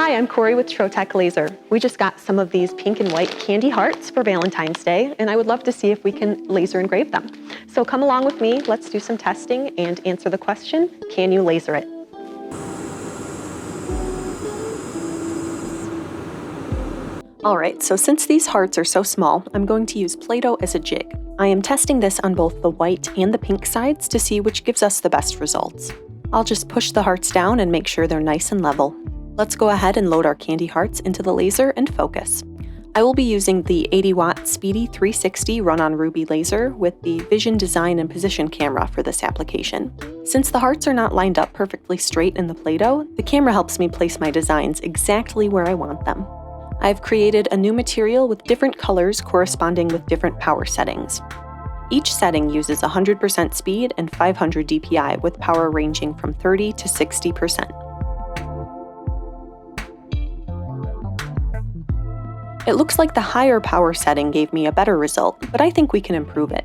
Hi, I'm Corey with Trotec Laser. We just got some of these pink and white candy hearts for Valentine's Day, and I would love to see if we can laser engrave them. So come along with me, let's do some testing and answer the question, can you laser it? Alright, so since these hearts are so small, I'm going to use Play-Doh as a jig. I am testing this on both the white and the pink sides to see which gives us the best results. I'll just push the hearts down and make sure they're nice and level. Let's go ahead and load our candy hearts into the laser and focus. I will be using the 80-watt Speedy 360 run-on ruby laser with the Vision Design and Position camera for this application. Since the hearts are not lined up perfectly straight in the Play-Doh, the camera helps me place my designs exactly where I want them. I've created a new material with different colors corresponding with different power settings. Each setting uses 100% speed and 500 dpi with power ranging from 30 to 60%. It looks like the higher power setting gave me a better result, but I think we can improve it.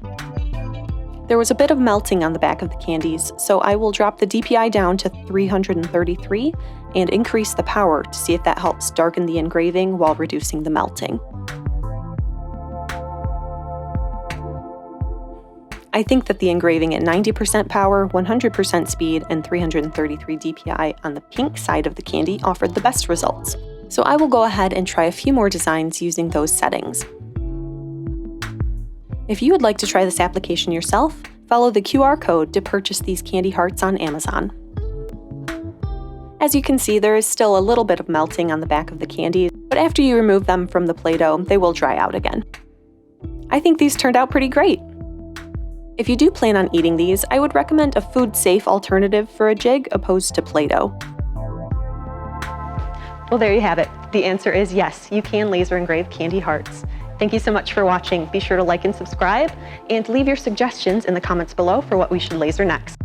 There was a bit of melting on the back of the candies, so I will drop the DPI down to 333 and increase the power to see if that helps darken the engraving while reducing the melting. I think that the engraving at 90% power, 100% speed, and 333 DPI on the pink side of the candy offered the best results. So I will go ahead and try a few more designs using those settings. If you would like to try this application yourself, follow the QR code to purchase these candy hearts on Amazon. As you can see, there is still a little bit of melting on the back of the candies, but after you remove them from the Play-Doh, they will dry out again. I think these turned out pretty great. If you do plan on eating these, I would recommend a food-safe alternative for a jig opposed to Play-Doh. Well, there you have it. The answer is yes, you can laser engrave candy hearts. Thank you so much for watching. Be sure to like and subscribe, and leave your suggestions in the comments below for what we should laser next.